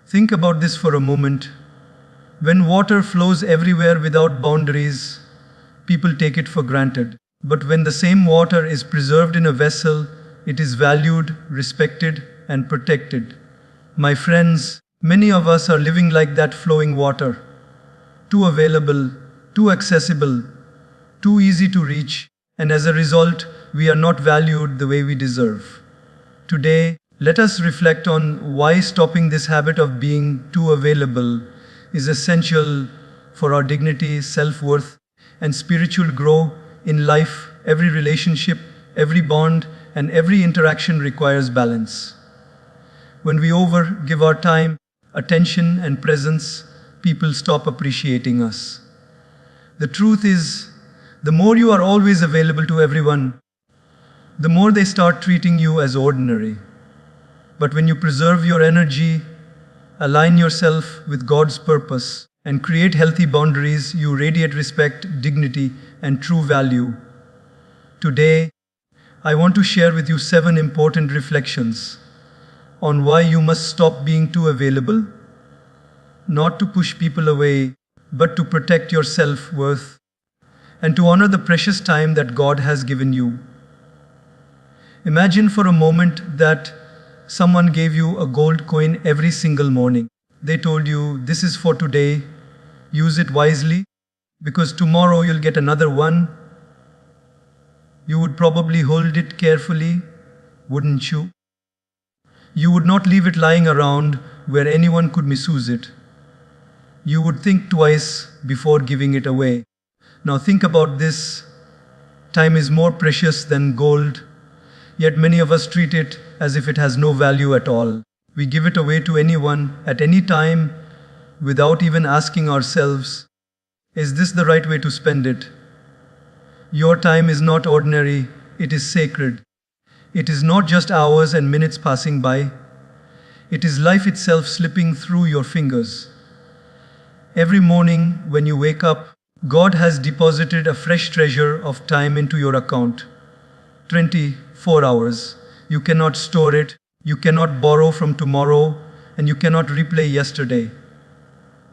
Think about this for a moment. When water flows everywhere without boundaries, people take it for granted. But when the same water is preserved in a vessel, it is valued, respected, and protected. My friends, many of us are living like that flowing water. Too available, too accessible, too easy to reach, and as a result, we are not valued the way we deserve. Today, let us reflect on why stopping this habit of being too available is essential for our dignity, self-worth, and spiritual growth in life. Every relationship, every bond, and every interaction requires balance. When we overgive our time, attention, and presence, people stop appreciating us. The truth is, the more you are always available to everyone, the more they start treating you as ordinary. But when you preserve your energy, align yourself with God's purpose, and create healthy boundaries, you radiate respect, dignity, and true value. Today, I want to share with you 7 important reflections on why you must stop being too available, not to push people away, but to protect your self-worth and to honor the precious time that God has given you. Imagine for a moment that someone gave you a gold coin every single morning. They told you, this is for today, use it wisely, because tomorrow you'll get another one. You would probably hold it carefully, wouldn't you? You would not leave it lying around where anyone could misuse it. You would think twice before giving it away. Now think about this. Time is more precious than gold, yet many of us treat it as if it has no value at all. We give it away to anyone, at any time, without even asking ourselves, is this the right way to spend it? Your time is not ordinary, it is sacred. It is not just hours and minutes passing by. It is life itself slipping through your fingers. Every morning when you wake up, God has deposited a fresh treasure of time into your account. 24 hours. You cannot store it, you cannot borrow from tomorrow, and you cannot replay yesterday.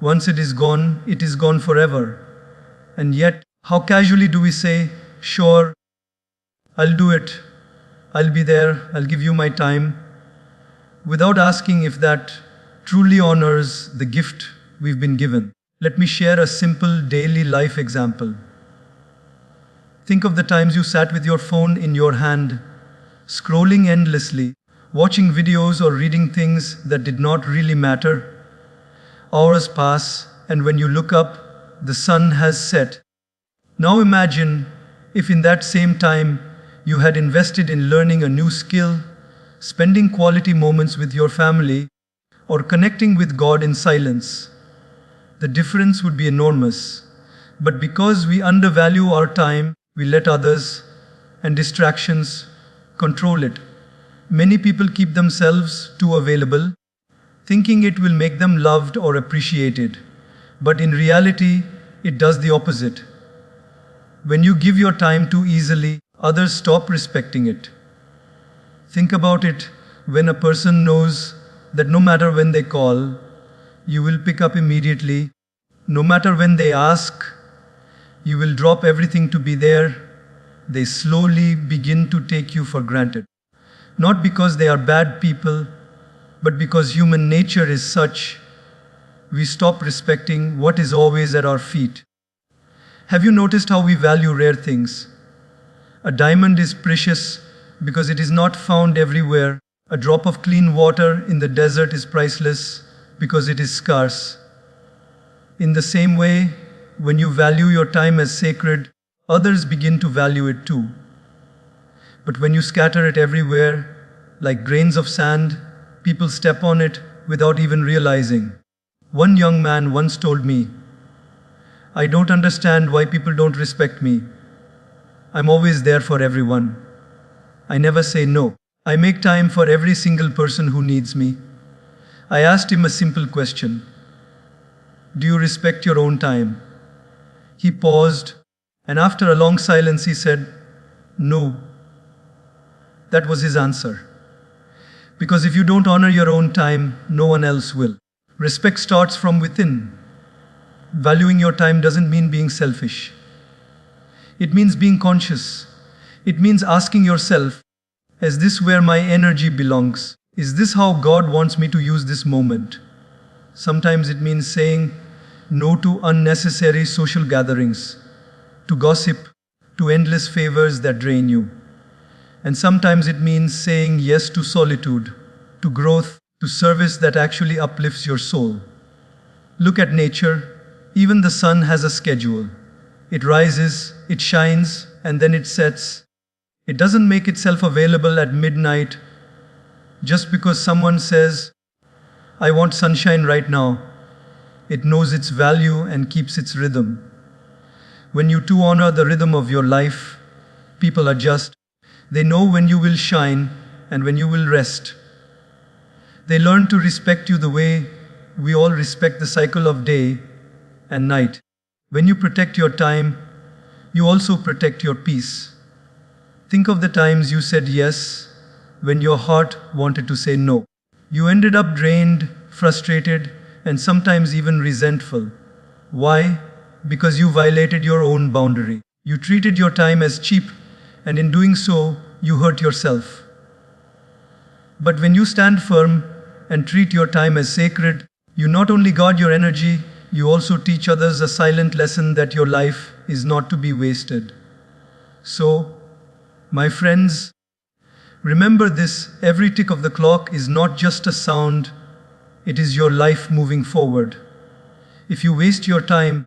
Once it is gone forever. And yet, how casually do we say, sure, I'll do it, I'll be there, I'll give you my time, without asking if that truly honors the gift we've been given. Let me share a simple daily life example. Think of the times you sat with your phone in your hand, scrolling endlessly, watching videos or reading things that did not really matter. Hours pass, and when you look up, the sun has set. Now imagine if in that same time you had invested in learning a new skill, spending quality moments with your family, or connecting with God in silence. The difference would be enormous. But because we undervalue our time, we let others and distractions control it. Many people keep themselves too available, thinking it will make them loved or appreciated. But in reality, it does the opposite. When you give your time too easily, others stop respecting it. Think about it when a person knows that no matter when they call, you will pick up immediately. No matter when they ask, you will drop everything to be there. They slowly begin to take you for granted. Not because they are bad people, but because human nature is such, we stop respecting what is always at our feet. Have you noticed how we value rare things? A diamond is precious because it is not found everywhere. A drop of clean water in the desert is priceless because it is scarce. In the same way, when you value your time as sacred, others begin to value it too. But when you scatter it everywhere, like grains of sand, people step on it without even realizing. One young man once told me, I don't understand why people don't respect me. I'm always there for everyone. I never say no. I make time for every single person who needs me. I asked him a simple question. Do you respect your own time? He paused, and after a long silence he said, no. That was his answer. Because if you don't honor your own time, no one else will. Respect starts from within. Valuing your time doesn't mean being selfish. It means being conscious. It means asking yourself, is this where my energy belongs? Is this how God wants me to use this moment? Sometimes it means saying no to unnecessary social gatherings, to gossip, to endless favors that drain you. And sometimes it means saying yes to solitude, to growth, to service that actually uplifts your soul. Look at nature. Even the sun has a schedule. It rises, it shines, and then it sets. It doesn't make itself available at midnight just because someone says, I want sunshine right now. It knows its value and keeps its rhythm. When you too honor the rhythm of your life, people adjust. They know when you will shine and when you will rest. They learn to respect you the way we all respect the cycle of day and night. When you protect your time, you also protect your peace. Think of the times you said yes when your heart wanted to say no. You ended up drained, frustrated, and sometimes even resentful. Why? Because you violated your own boundary. You treated your time as cheap, and in doing so, you hurt yourself. But when you stand firm and treat your time as sacred, you not only guard your energy, you also teach others a silent lesson that your life is not to be wasted. So, my friends, remember this: every tick of the clock is not just a sound, it is your life moving forward. If you waste your time,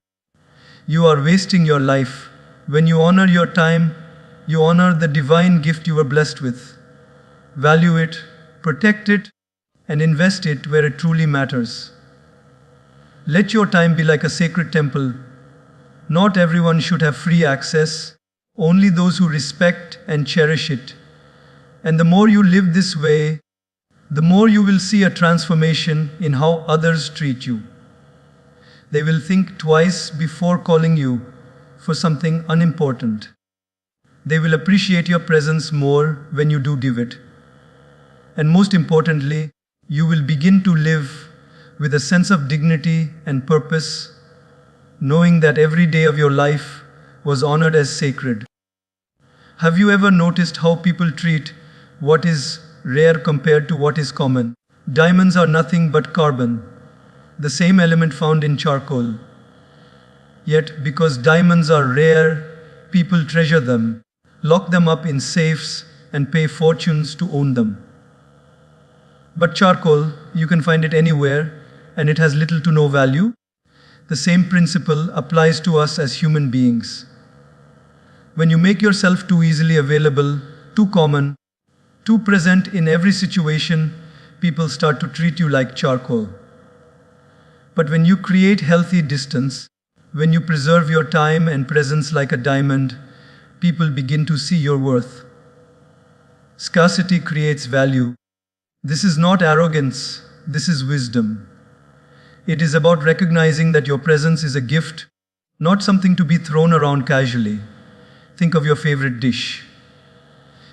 you are wasting your life. When you honor your time, you honor the divine gift you were blessed with. Value it, protect it, and invest it where it truly matters. Let your time be like a sacred temple. Not everyone should have free access, only those who respect and cherish it. And the more you live this way, the more you will see a transformation in how others treat you. They will think twice before calling you for something unimportant. They will appreciate your presence more when you do give it. And most importantly, you will begin to live with a sense of dignity and purpose, knowing that every day of your life was honored as sacred. Have you ever noticed how people treat what is rare compared to what is common? Diamonds are nothing but carbon, the same element found in charcoal. Yet, because diamonds are rare, people treasure them, lock them up in safes, and pay fortunes to own them. But charcoal, you can find it anywhere, and it has little to no value. The same principle applies to us as human beings. When you make yourself too easily available, too common, too present in every situation, people start to treat you like charcoal. But when you create healthy distance, when you preserve your time and presence like a diamond, people begin to see your worth. Scarcity creates value. This is not arrogance, this is wisdom. It is about recognizing that your presence is a gift, not something to be thrown around casually. Think of your favorite dish.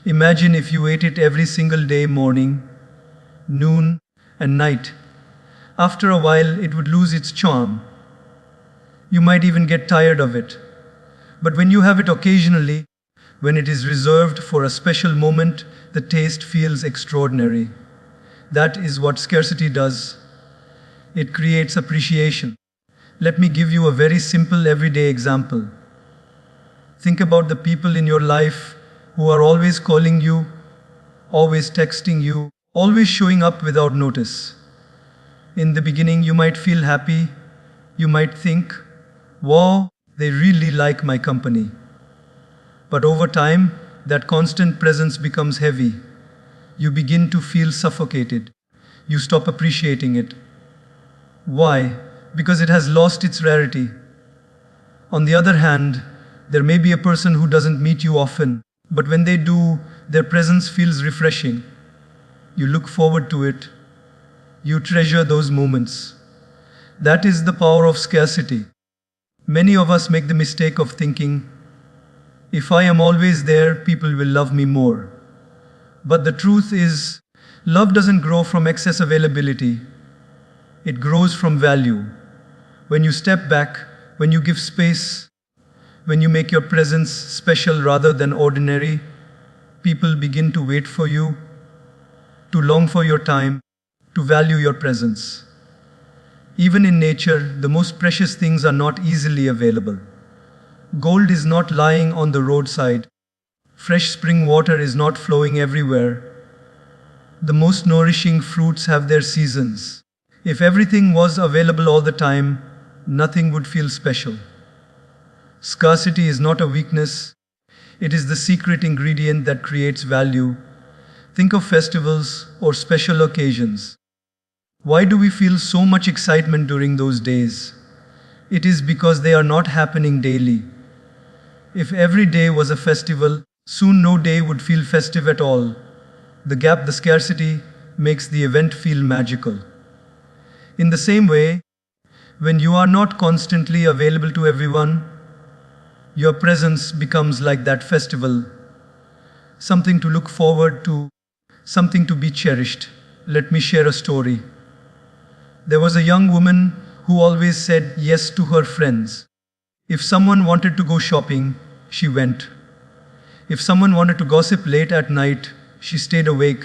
Imagine if you ate it every single day, morning, noon, and night. After a while, it would lose its charm. You might even get tired of it. But when you have it occasionally, when it is reserved for a special moment, the taste feels extraordinary. That is what scarcity does. It creates appreciation. Let me give you a very simple everyday example. Think about the people in your life who are always calling you, always texting you, always showing up without notice. In the beginning, you might feel happy. You might think, wow, they really like my company. But over time, that constant presence becomes heavy. You begin to feel suffocated. You stop appreciating it. Why? Because it has lost its rarity. On the other hand, there may be a person who doesn't meet you often, but when they do, their presence feels refreshing. You look forward to it. You treasure those moments. That is the power of scarcity. Many of us make the mistake of thinking, if I am always there, people will love me more. But the truth is, love doesn't grow from excess availability. It grows from value. When you step back, when you give space, when you make your presence special rather than ordinary, people begin to wait for you, to long for your time, to value your presence. Even in nature, the most precious things are not easily available. Gold is not lying on the roadside. Fresh spring water is not flowing everywhere. The most nourishing fruits have their seasons. If everything was available all the time, nothing would feel special. Scarcity is not a weakness. It is the secret ingredient that creates value. Think of festivals or special occasions. Why do we feel so much excitement during those days? It is because they are not happening daily. If every day was a festival, soon no day would feel festive at all. The scarcity, makes the event feel magical. In the same way, when you are not constantly available to everyone, your presence becomes like that festival, something to look forward to, something to be cherished. Let me share a story. There was a young woman who always said yes to her friends. If someone wanted to go shopping, she went. If someone wanted to gossip late at night, she stayed awake.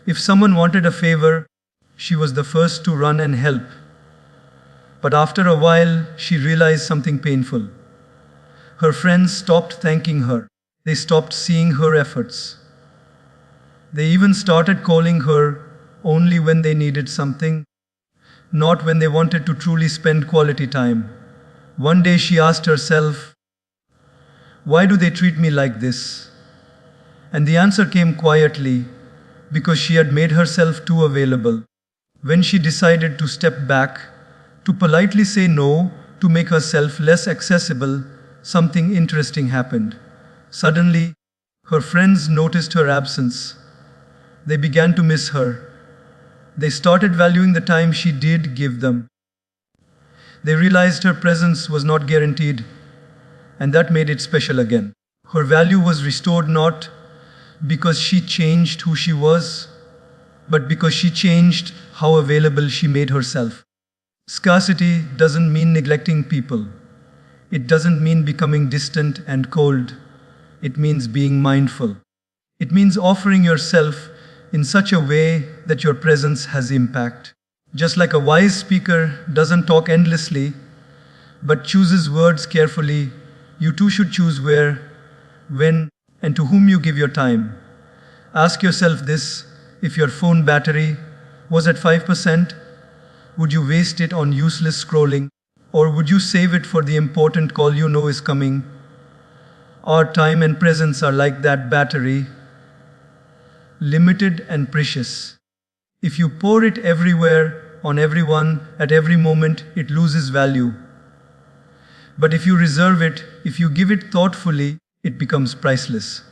If someone wanted a favor, she was the first to run and help. But after a while, she realized something painful. Her friends stopped thanking her. They stopped seeing her efforts. They even started calling her only when they needed something, not when they wanted to truly spend quality time. One day she asked herself, "Why do they treat me like this?" And the answer came quietly, because she had made herself too available. When she decided to step back, to politely say no, to make herself less accessible, something interesting happened. Suddenly, her friends noticed her absence. They began to miss her. They started valuing the time she did give them. They realized her presence was not guaranteed, and that made it special again. Her value was restored not because she changed who she was, but because she changed how available she made herself. Scarcity doesn't mean neglecting people. It doesn't mean becoming distant and cold. It means being mindful. It means offering yourself in such a way that your presence has impact. Just like a wise speaker doesn't talk endlessly, but chooses words carefully, you too should choose where, when, and to whom you give your time. Ask yourself this: if your phone battery was at 5%, would you waste it on useless scrolling, or would you save it for the important call you know is coming? Our time and presence are like that battery, limited and precious. If you pour it everywhere, on everyone, at every moment, it loses value. But if you reserve it, if you give it thoughtfully, it becomes priceless.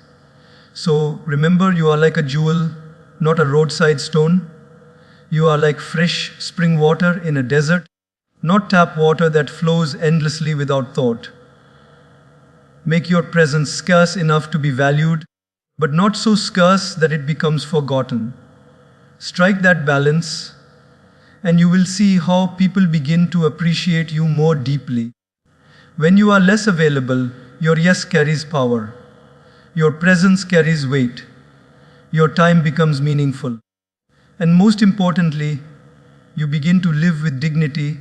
So remember, you are like a jewel, not a roadside stone. You are like fresh spring water in a desert, not tap water that flows endlessly without thought. Make your presence scarce enough to be valued, but not so scarce that it becomes forgotten. Strike that balance, and you will see how people begin to appreciate you more deeply. When you are less available, your yes carries power. Your presence carries weight. Your time becomes meaningful. And most importantly, you begin to live with dignity,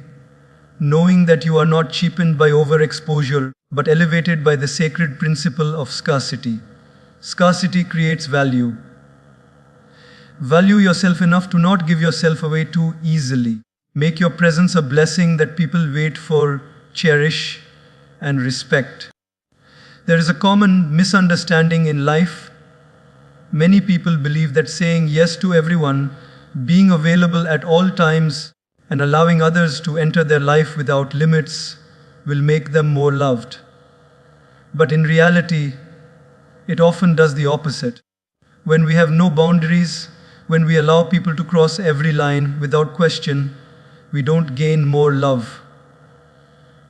knowing that you are not cheapened by overexposure, but elevated by the sacred principle of scarcity. Scarcity creates value. Value yourself enough to not give yourself away too easily. Make your presence a blessing that people wait for, cherish, and respect. There is a common misunderstanding in life. Many people believe that saying yes to everyone, being available at all times, and allowing others to enter their life without limits will make them more loved. But in reality, it often does the opposite. When we have no boundaries, when we allow people to cross every line without question, we don't gain more love.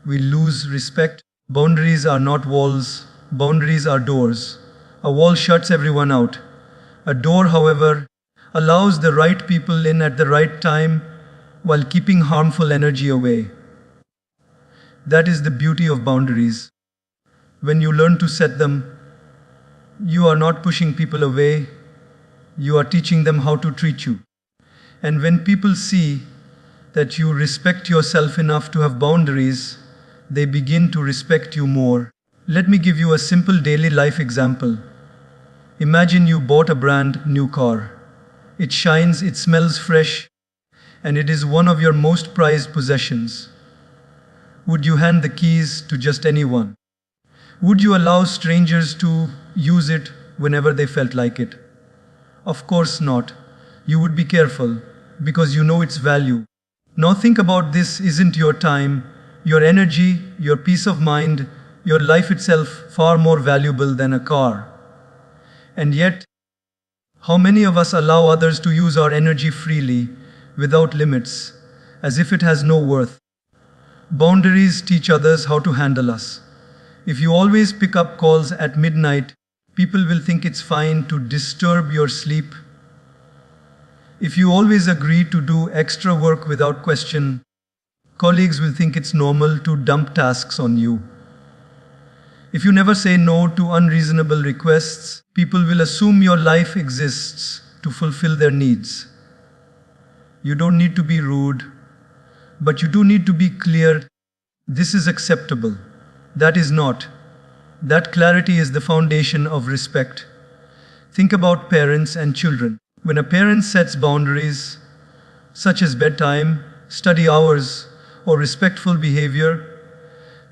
We lose respect. Boundaries are not walls, boundaries are doors. A wall shuts everyone out. A door, however, allows the right people in at the right time, while keeping harmful energy away. That is the beauty of boundaries. When you learn to set them, you are not pushing people away, you are teaching them how to treat you. And when people see that you respect yourself enough to have boundaries, they begin to respect you more. Let me give you a simple daily life example. Imagine you bought a brand new car. It shines, it smells fresh, and it is one of your most prized possessions. Would you hand the keys to just anyone? Would you allow strangers to use it whenever they felt like it? Of course not. You would be careful because you know its value. Now think about this: isn't your time, your energy, your peace of mind, your life itself far more valuable than a car? And yet, how many of us allow others to use our energy freely, without limits, as if it has no worth? Boundaries teach others how to handle us. If you always pick up calls at midnight, people will think it's fine to disturb your sleep. If you always agree to do extra work without question, colleagues will think it's normal to dump tasks on you. If you never say no to unreasonable requests, people will assume your life exists to fulfill their needs. You don't need to be rude, but you do need to be clear. This is acceptable. That is not. That clarity is the foundation of respect. Think about parents and children. When a parent sets boundaries, such as bedtime, study hours, or respectful behavior,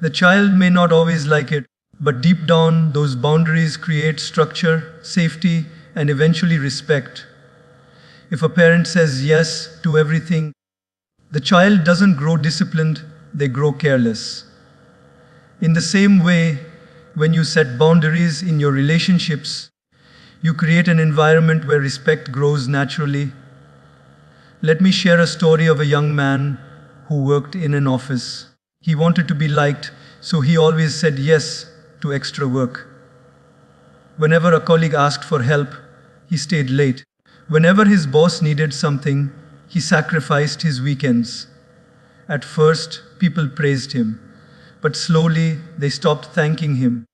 the child may not always like it, but deep down, those boundaries create structure, safety, and eventually respect. If a parent says yes to everything, the child doesn't grow disciplined, they grow careless. In the same way, when you set boundaries in your relationships, you create an environment where respect grows naturally. Let me share a story of a young man who worked in an office. He wanted to be liked, so he always said yes to extra work. Whenever a colleague asked for help, he stayed late. Whenever his boss needed something, he sacrificed his weekends. At first, people praised him, but slowly they stopped thanking him.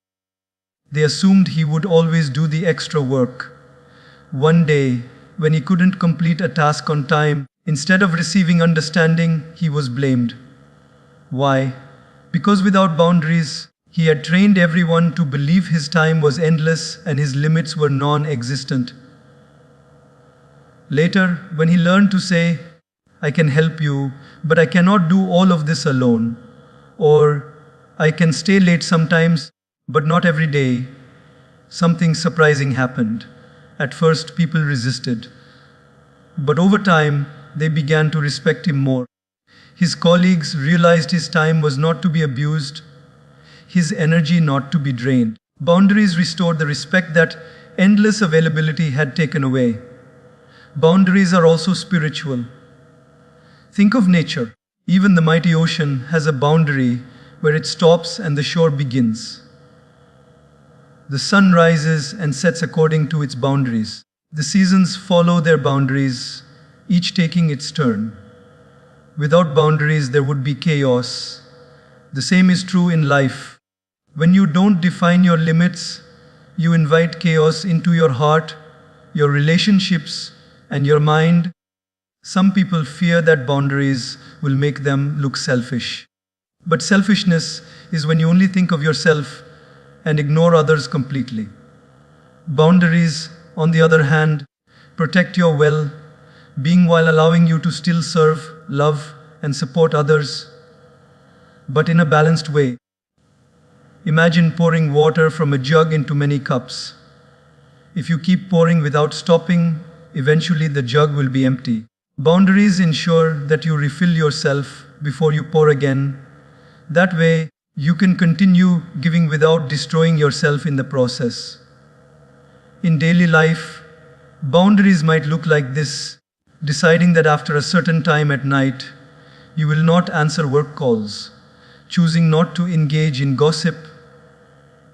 They assumed he would always do the extra work. One day, when he couldn't complete a task on time, instead of receiving understanding, he was blamed. Why? Because without boundaries, he had trained everyone to believe his time was endless and his limits were non-existent. Later, when he learned to say, "I can help you, but I cannot do all of this alone," or "I can stay late sometimes, but not every day," something surprising happened. At first, people resisted. But over time, they began to respect him more. His colleagues realized his time was not to be abused, his energy not to be drained. Boundaries restored the respect that endless availability had taken away. Boundaries are also spiritual. Think of nature. Even the mighty ocean has a boundary where it stops and the shore begins. The sun rises and sets according to its boundaries. The seasons follow their boundaries, each taking its turn. Without boundaries, there would be chaos. The same is true in life. When you don't define your limits, you invite chaos into your heart, your relationships, and your mind. Some people fear that boundaries will make them look selfish. But selfishness is when you only think of yourself and ignore others completely. Boundaries, on the other hand, protect your well-being while allowing you to still serve, love, and support others, but in a balanced way. Imagine pouring water from a jug into many cups. If you keep pouring without stopping, eventually the jug will be empty. Boundaries ensure that you refill yourself before you pour again. That way, you can continue giving without destroying yourself in the process. In daily life, boundaries might look like this: deciding that after a certain time at night, you will not answer work calls, choosing not to engage in gossip,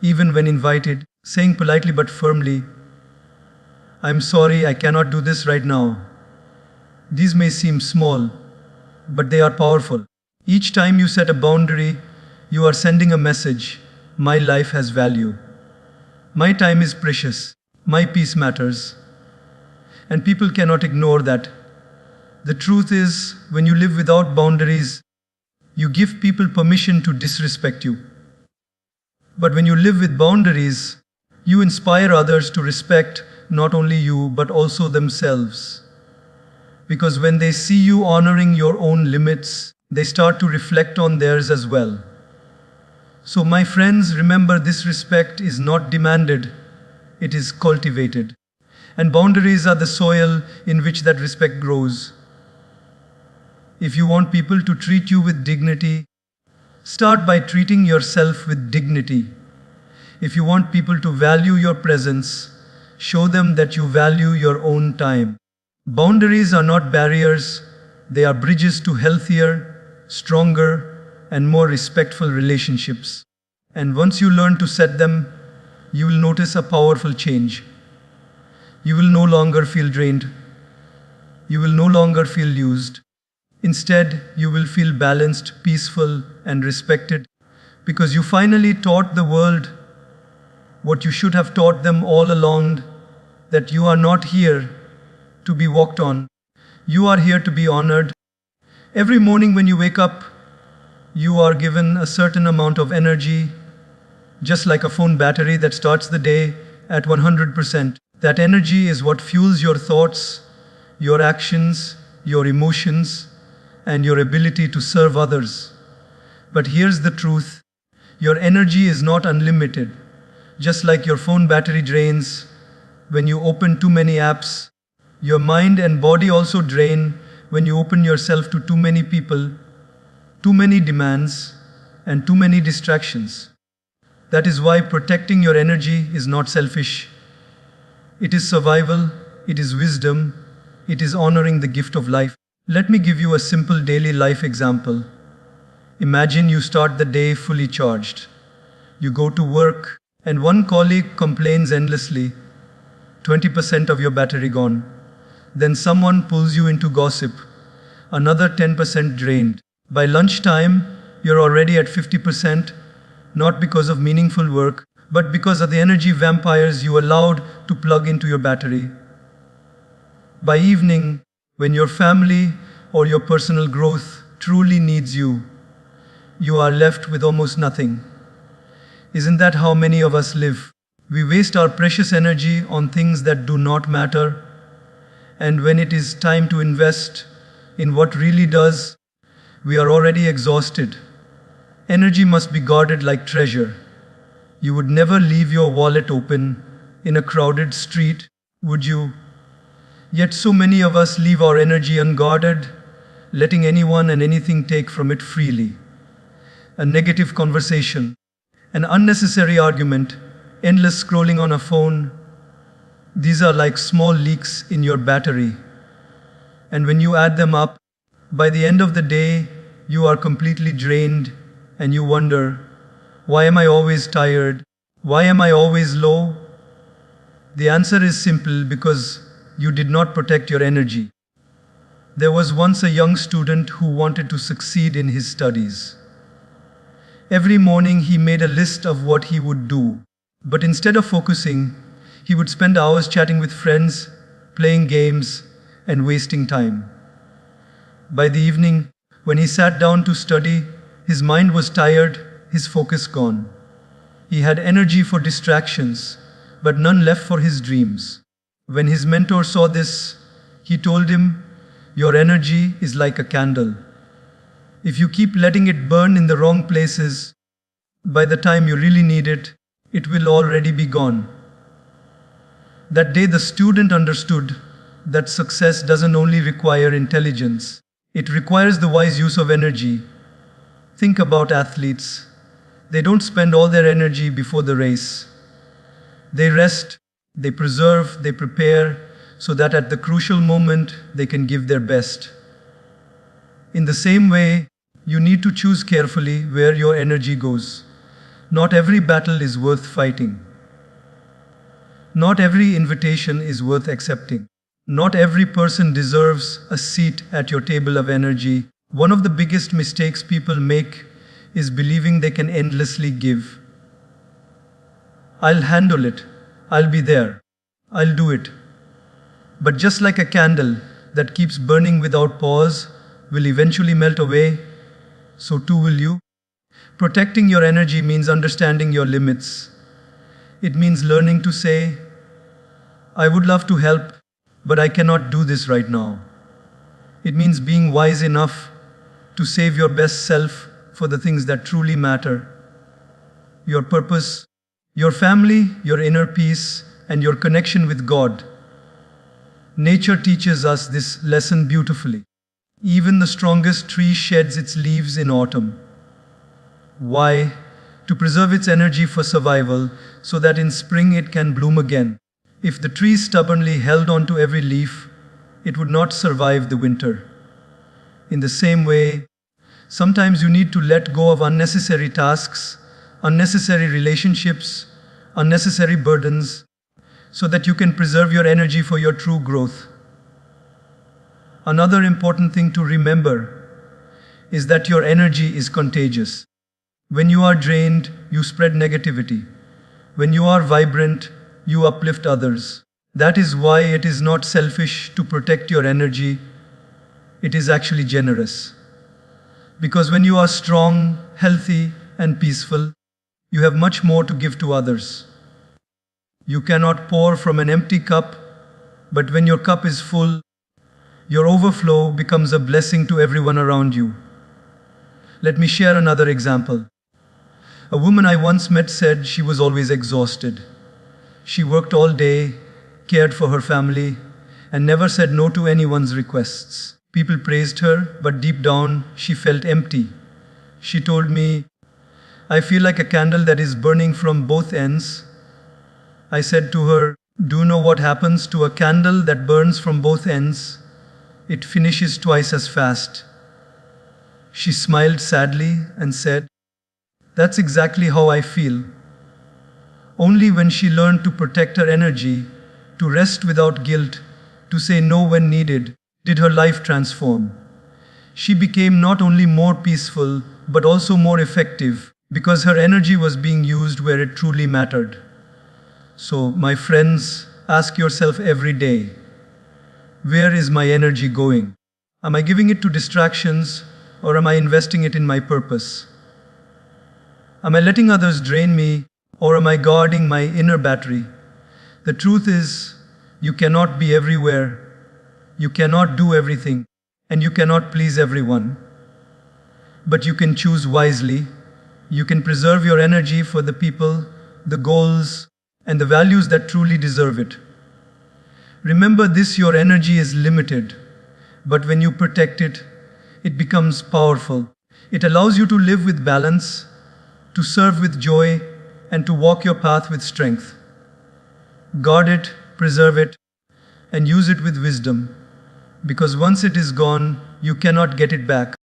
even when invited, saying politely but firmly, "I'm sorry, I cannot do this right now." These may seem small, but they are powerful. Each time you set a boundary, you are sending a message: my life has value. My time is precious. My peace matters. And people cannot ignore that. The truth is, when you live without boundaries, you give people permission to disrespect you. But when you live with boundaries, you inspire others to respect not only you but also themselves. Because when they see you honoring your own limits, they start to reflect on theirs as well. So, my friends, remember, this respect is not demanded, it is cultivated. And boundaries are the soil in which that respect grows. If you want people to treat you with dignity, start by treating yourself with dignity. If you want people to value your presence, show them that you value your own time. Boundaries are not barriers, they are bridges to healthier, stronger, and more respectful relationships. And once you learn to set them, you will notice a powerful change. You will no longer feel drained. You will no longer feel used. Instead, you will feel balanced, peaceful, and respected, because you finally taught the world what you should have taught them all along, that you are not here to be walked on. You are here to be honored. Every morning when you wake up, you are given a certain amount of energy, just like a phone battery that starts the day at 100%. That energy is what fuels your thoughts, your actions, your emotions, and your ability to serve others. But here's the truth: your energy is not unlimited. Just like your phone battery drains when you open too many apps, your mind and body also drain when you open yourself to too many people, too many demands, and too many distractions. That is why protecting your energy is not selfish. It is survival, it is wisdom, it is honoring the gift of life. Let me give you a simple daily life example. Imagine you start the day fully charged. You go to work, and one colleague complains endlessly. 20% of your battery gone. Then someone pulls you into gossip. Another 10% drained. By lunchtime, you're already at 50%, not because of meaningful work, but because of the energy vampires you allowed to plug into your battery. By evening, when your family or your personal growth truly needs you, you are left with almost nothing. Isn't that how many of us live? We waste our precious energy on things that do not matter, and when it is time to invest in what really does, we are already exhausted. Energy must be guarded like treasure. You would never leave your wallet open in a crowded street, would you? Yet so many of us leave our energy unguarded, letting anyone and anything take from it freely. A negative conversation, an unnecessary argument, endless scrolling on a phone. These are like small leaks in your battery. And when you add them up, by the end of the day, you are completely drained and you wonder, why am I always tired? Why am I always low? The answer is simple: because you did not protect your energy. There was once a young student who wanted to succeed in his studies. Every morning he made a list of what he would do, but instead of focusing, he would spend hours chatting with friends, playing games, and wasting time. By the evening, when he sat down to study, his mind was tired, his focus gone. He had energy for distractions, but none left for his dreams. When his mentor saw this, he told him, "Your energy is like a candle. If you keep letting it burn in the wrong places, by the time you really need it, it will already be gone." That day, the student understood that success doesn't only require intelligence, it requires the wise use of energy. Think about athletes. They don't spend all their energy before the race. They rest, they preserve, they prepare, so that at the crucial moment they can give their best. In the same way, you need to choose carefully where your energy goes. Not every battle is worth fighting. Not every invitation is worth accepting. Not every person deserves a seat at your table of energy. One of the biggest mistakes people make is believing they can endlessly give. I'll handle it. I'll be there. I'll do it. But just like a candle that keeps burning without pause will eventually melt away, so too will you. Protecting your energy means understanding your limits. It means learning to say, I would love to help, but I cannot do this right now. It means being wise enough to save your best self for the things that truly matter. Your purpose, your family, your inner peace, and your connection with God. Nature teaches us this lesson beautifully. Even the strongest tree sheds its leaves in autumn. Why? To preserve its energy for survival, so that in spring it can bloom again. If the tree stubbornly held on to every leaf, it would not survive the winter. In the same way, sometimes you need to let go of unnecessary tasks, unnecessary relationships, unnecessary burdens, so that you can preserve your energy for your true growth. Another important thing to remember is that your energy is contagious. When you are drained, you spread negativity. When you are vibrant, you uplift others. That is why it is not selfish to protect your energy. It is actually generous. Because when you are strong, healthy, and peaceful, you have much more to give to others. You cannot pour from an empty cup, but when your cup is full, your overflow becomes a blessing to everyone around you. Let me share another example. A woman I once met said she was always exhausted. She worked all day, cared for her family, and never said no to anyone's requests. People praised her, but deep down, she felt empty. She told me, I feel like a candle that is burning from both ends. I said to her, do you know what happens to a candle that burns from both ends? It finishes twice as fast. She smiled sadly and said, that's exactly how I feel. Only when she learned to protect her energy, to rest without guilt, to say no when needed, did her life transform. She became not only more peaceful, but also more effective, because her energy was being used where it truly mattered. So, my friends, ask yourself every day, where is my energy going? Am I giving it to distractions, or am I investing it in my purpose? Am I letting others drain me, or am I guarding my inner battery? The truth is, you cannot be everywhere, you cannot do everything, and you cannot please everyone. But you can choose wisely. You can preserve your energy for the people, the goals, and the values that truly deserve it. Remember this, your energy is limited, but when you protect it, it becomes powerful. It allows you to live with balance, to serve with joy, and to walk your path with strength. Guard it, preserve it, and use it with wisdom, because once it is gone, you cannot get it back.